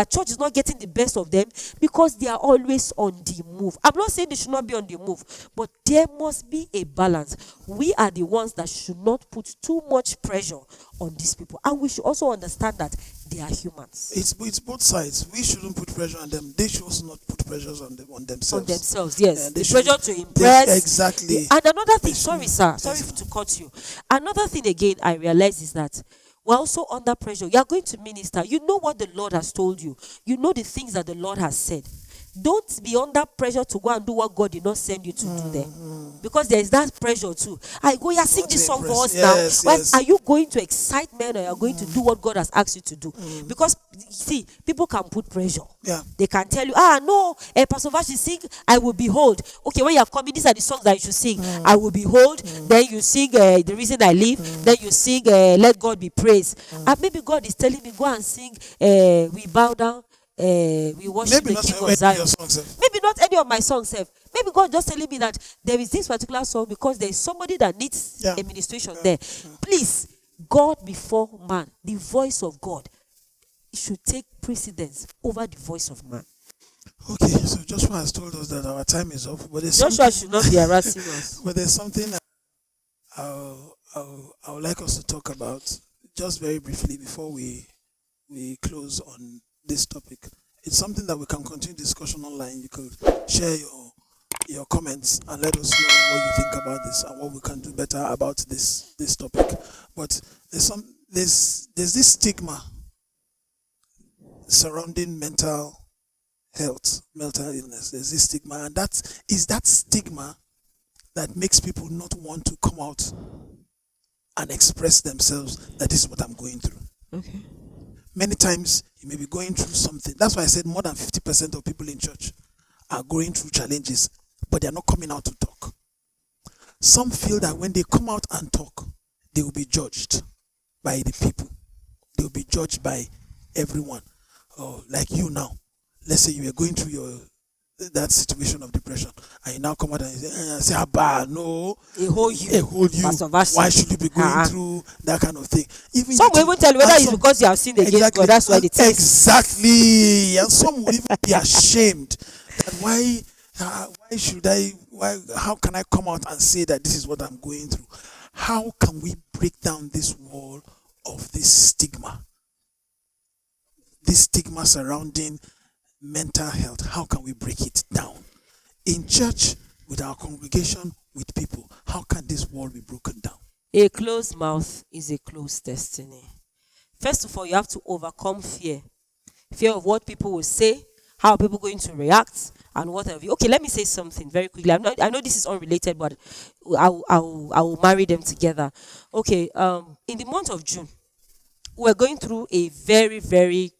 church is not getting the best of them because they are always on the move. I'm not saying they should not be on the move, but there must be a balance. We are the ones that should not put too much pressure on these people, and we should also understand that they are humans. It's both sides. We shouldn't put pressure on them. They should also not put pressures on themselves. On themselves, yes. The should, pressure to impress. Exactly. And another thing, sorry to cut you. Another thing again I realize is that we're also under pressure. You are going to minister. You know what the Lord has told you. You know the things that the Lord has said. Don't be under pressure to go and do what God did not send you to do there. Because there is that pressure too. I go, yeah, sing this song for us now. Yes. Are you going to excite men, or are you going to do what God has asked you to do? Because, see, people can put pressure. Yeah. They can tell you, no, Pastor Vashtie, sing, I will behold. Okay, when you are coming, these are the songs that you should sing. I will behold. Then you sing The Reason I Live. Then you sing Let God Be Praised. And maybe God is telling me, go and sing We Bow Down. We worship the King of Zion. Maybe not any of my songs. Maybe God just telling me that there is this particular song because there is somebody that needs administration there. Please, God before man, the voice of God should take precedence over the voice of man. Okay, so Joshua has told us that our time is up. But Joshua should not be harassing us. But there's something I would like us to talk about just very briefly before we close on this topic. It's something that we can continue discussion online. You could share your comments and let us know what you think about this and what we can do better about this topic. But there's this stigma surrounding mental health, mental illness. There's this stigma, and that stigma that makes people not want to come out and express themselves that this is what I'm going through. Okay. Many times you may be going through something. That's why I said more than 50% of people in church are going through challenges, but they're not coming out to talk. Some feel that when they come out and talk, they will be judged by the people. They will be judged by everyone. Oh, like you now. Let's say you were going through that situation of depression, and you now come out and say, no, it hold you. Why should you be going through that kind of thing? Some will even tell you whether it's because you have sinned against God. That's why it is. Exactly. And some will even be ashamed that how can I come out and say that this is what I'm going through? How can we break down this wall of this stigma? This stigma surrounding mental health. How can we break it down? In church, with our congregation, with people, how can this wall be broken down? A closed mouth is a closed destiny. First of all, you have to overcome fear. Fear of what people will say, how people are going to react, and what have you. Okay, let me say something very quickly. I know this is unrelated, but I will marry them together. Okay, in the month of June, we're going through a very, very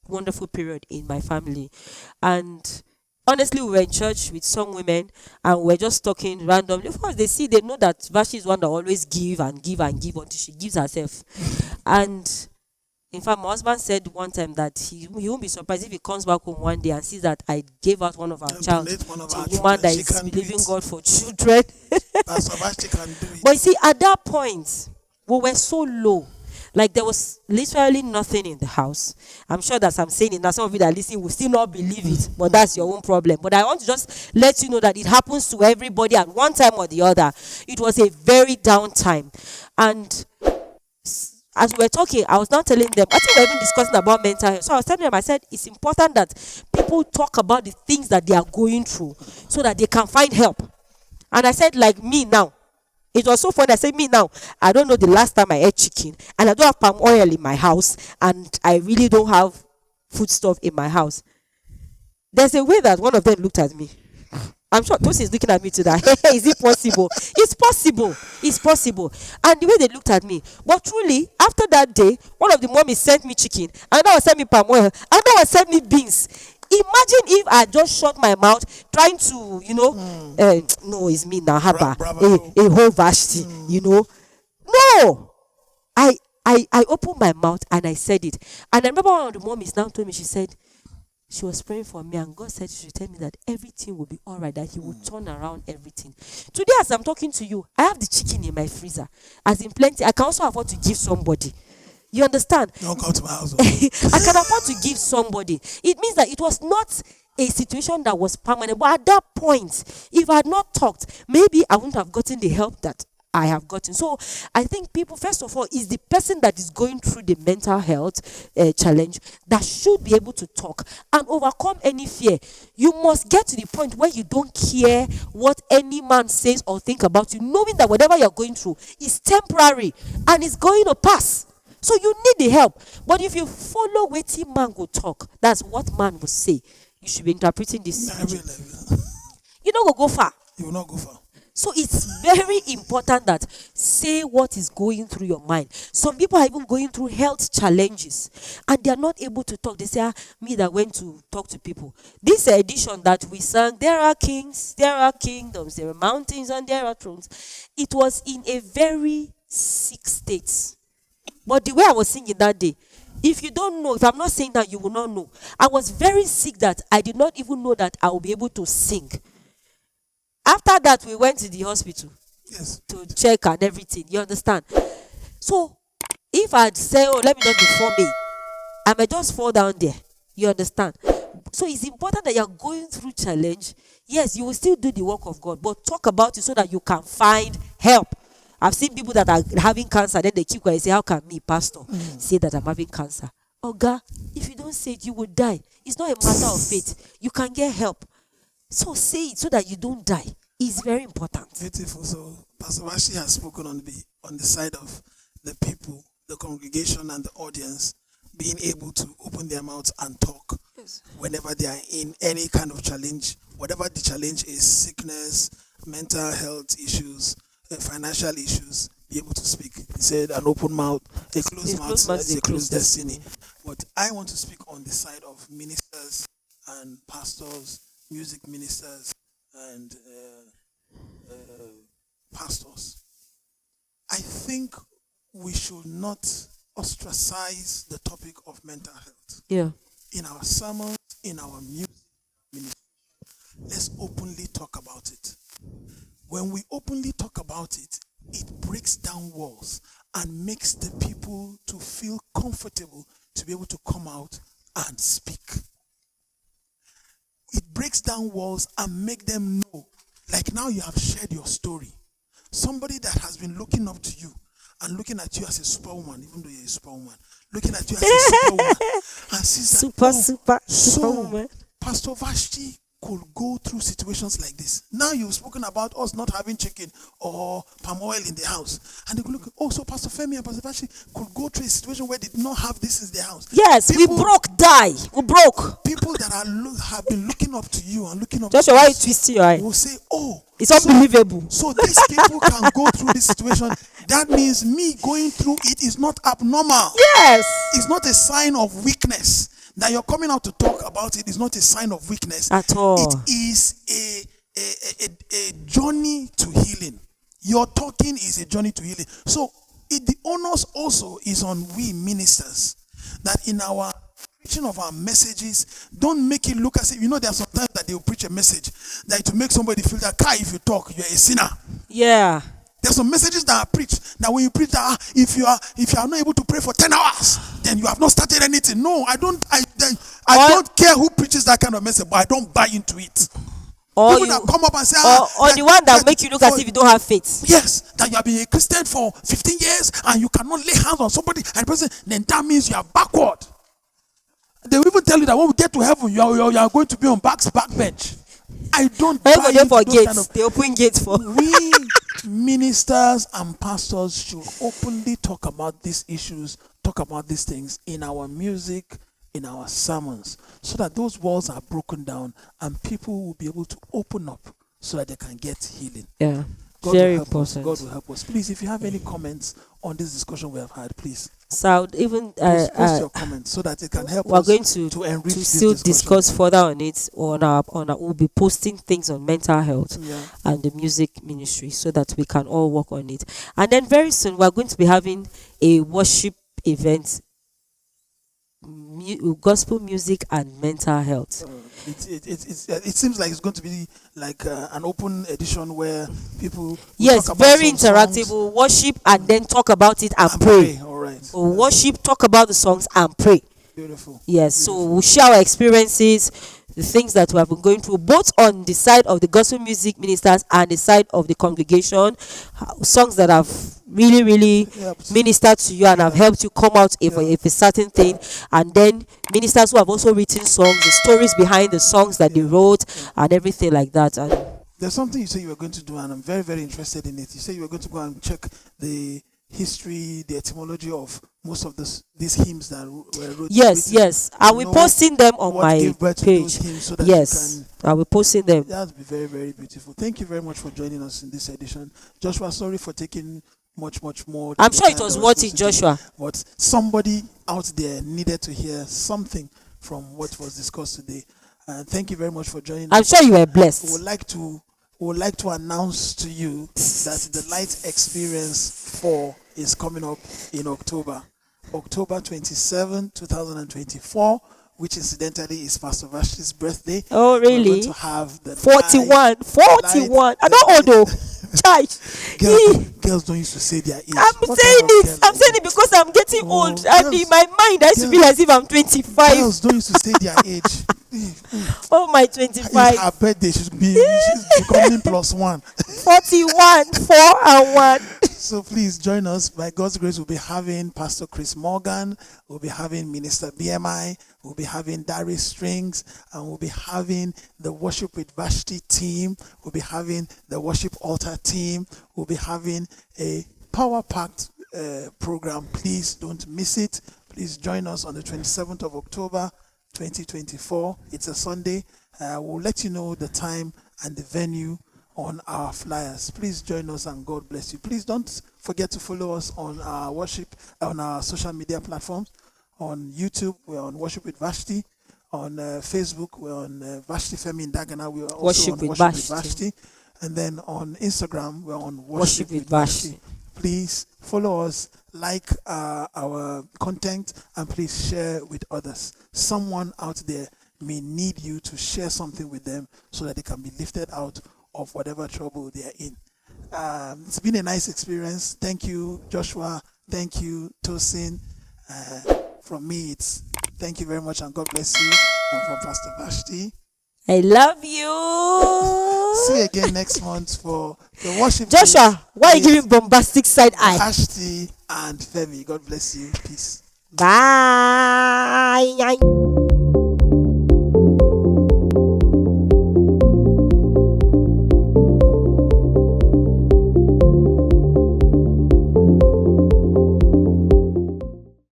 wonderful period in my family, and honestly, we were in church with some women and we're just talking randomly. Of course, they know that Vashtie is one that always give and give and give until she gives herself. And in fact, my husband said one time that he won't be surprised if he comes back home one day and sees that I gave out one of our child to a woman that is believing God for children. But you see, at that point, we were so low. Like there was literally nothing in the house. I'm sure that I'm saying it now. Some of you that are listening will still not believe it, but that's your own problem. But I want to just let you know that it happens to everybody at one time or the other. It was a very down time. And as we were talking, I was now telling them, I think we were even discussing about mental health. So I was telling them, I said, it's important that people talk about the things that they are going through so that they can find help. And I said, like me now. It was so funny. I said, me now, I don't know the last time I ate chicken, and I don't have palm oil in my house, and I really don't have food stuff in my house. There's a way that one of them looked at me. I'm sure Tosin is looking at me today. Is it possible? It's possible. It's possible. And the way they looked at me. But truly, after that day, one of the mommies sent me chicken, another one sent me palm oil, another one sent me beans. Imagine if I just shut my mouth trying to, no, it's me now, Haba, a whole Vashtie, No! I opened my mouth and I said it. And I remember one of the mommies now told me, she said, she was praying for me and God said she should tell me that everything will be all right, that he will turn around everything. Today as I'm talking to you, I have the chicken in my freezer. As in plenty, I can also afford to give somebody. You understand? Don't come to my house. I can afford to give somebody. It means that it was not a situation that was permanent. But at that point, if I had not talked, maybe I wouldn't have gotten the help that I have gotten. So I think people, first of all, is the person that is going through the mental health challenge that should be able to talk and overcome any fear. You must get to the point where you don't care what any man says or think about you, knowing that whatever you're going through is temporary and it's going to pass. So you need the help. But if you follow waiting man will talk, that's what man will say. You should be interpreting this. You don't go far. You will not go far. So it's very important that say what is going through your mind. Some people are even going through health challenges and they are not able to talk. They say, me that went to talk to people. This edition that we sang, there are kings, there are kingdoms, there are mountains and there are thrones. It was in a very sick state. But the way I was singing that day, if you don't know, if I'm not saying that, you will not know. I was very sick that I did not even know that I will be able to sing. After that, we went to the hospital to check and everything. You understand? So, if I'd say, oh, let me not be me, I might just fall down there. You understand? So, it's important that you're going through challenge. Yes, you will still do the work of God, but talk about it so that you can find help. I've seen people that are having cancer, then they keep quiet and say, how can me, pastor, say that I'm having cancer? Oh, God, if you don't say it, you will die. It's not a matter of faith. You can get help. So say it so that you don't die. It's very important. Beautiful. So Pastor Vashtie has spoken on the side of the people, the congregation and the audience being able to open their mouths and talk whenever they are in any kind of challenge, whatever the challenge is, sickness, mental health issues, financial issues, be able to speak. He said an open mouth, a closed mouth is a closed destiny. But I want to speak on the side of ministers and pastors, music ministers and pastors. I think we should not ostracize the topic of mental health. Yeah. In our sermons, in our music ministry, let's openly talk about it. When we openly talk about it, it breaks down walls and makes the people to feel comfortable to be able to come out and speak. It breaks down walls and make them know, like now you have shared your story. Somebody that has been looking up to you and looking at you as a superwoman, even though you're a superwoman, looking at you as a superwoman and sees that, superwoman. Pastor Vashtie could go through situations like this. Now you've spoken about us not having chicken or palm oil in the house. And they could look, oh, so Pastor Phemie and Pastor Vashtie could go through a situation where they did not have this in their house. Yes, people, we broke, we broke. People that have been looking up to you and looking up Joshua, to why you twisting your eye? will say, oh, it's unbelievable. So these people can go through this situation. That means me going through it is not abnormal. Yes. It's not a sign of weakness. That you're coming out to talk about it is not a sign of weakness at all. It is a journey to healing. Your talking is a journey to healing. So the onus also is on we ministers that in our preaching of our messages, don't make it look as if, there are sometimes that they will preach a message that to make somebody feel that if you talk, you're a sinner. Yeah. There's some messages that are preached. Now when you preach that if you are not able to pray for 10 hours, then you have not started anything. No, I don't care who preaches that kind of message, but I don't buy into it. Or people that come up and say, or the one that make you look as if you don't have faith. Yes, that you have been a Christian for 15 years and you cannot lay hands on somebody and the person, then that means you are backward. They will even tell you that when we get to heaven, you are going to be on back bench. I don't buy into those kind of. They open gates for. We ministers and pastors should openly talk about these issues, talk about these things in our music, in our sermons, so that those walls are broken down and people will be able to open up so that they can get healing. Yeah, God very will help us. important. God will help us. Please, if you have any comments on this discussion we have had, please. So even post your comments so that it can help we're us going to enrich this still discussion. discuss further on it on our we'll be posting things on mental health Yeah. and the music ministry so that we can all work on it. And then very soon we're going to be having a worship event, gospel music and mental health. It seems like it's going to be like an open edition where people yes, talk about very some interactive. songs We'll worship and then talk about it and pray. All right. right. We'll worship, talk about the songs, and pray. Beautiful. Yes, so we'll share our experiences, the things that we have been going through, both on the side of the gospel music ministers and the side of the congregation. Songs that have really, really Helps. ministered to you and have helped you come out if a certain thing. And then ministers who have also written songs, the stories behind the songs that they wrote, and everything like that. And There's something you said you were going to do, and I'm very, very interested in it. You said you were going to go and check the history, the etymology of most of these hymns that were written. yes, I will posting them on what my gave birth to those page. hymns so that Yes, you I will posting them. can. That would be very, very beautiful. Thank you very much for joining us in this edition. Joshua, sorry for taking much more. I'm than sure the it time was that worth supposed it, to be. Joshua. But somebody out there needed to hear something from what was discussed today. Thank you very much for joining I'm us. sure you were We blessed. would like to announce to you that the Light Experience 4 is coming up in October 27, 2024, which incidentally is Pastor Vashtie's birthday. Oh, We're going really? to have the 41. I don't hold though. Child. girls don't used to say their age. I'm What saying kind of it. girl I'm is saying it? it because I'm getting Oh, old. And in girls- my mind, I used to feel as if I'm 25. Girls don't used to say their age. Oh, my It's 25. her birthday. She's becoming +1. 41, 4 and 1. So please join us. By God's grace, we'll be having Pastor Chris Morgan, we'll be having Minister BMI, we'll be having Darius Strings, and we'll be having the Worship with Vashtie team, we'll be having the Worship Altar team, we'll be having a power-packed program. Please don't miss it. Please join us on the 27th of October, 2024. It's a Sunday. We'll let you know the time and the venue on our flyers. Please join us and God bless you. Please don't forget to follow us on our on our social media platforms. On YouTube, we're on Worship with Vashtie. On Facebook, we're on Vashtie, Phemie and Dagana. We're also Worship on with Worship with Vashtie. Vashtie. And then on Instagram, we're on Worship with Vashtie. Please follow us, like our content, and please share with others. Someone out there may need you to share something with them so that they can be lifted out of whatever trouble they are in. It's been a nice experience. Thank you, Joshua. Thank you, Tosin. From me, it's thank you very much and God bless you. I'm from Pastor Vashtie. I love you. See you again next month for the worship. Joshua, why are you with giving bombastic side eye? Vashtie and Phemie. God bless you. Peace. Bye.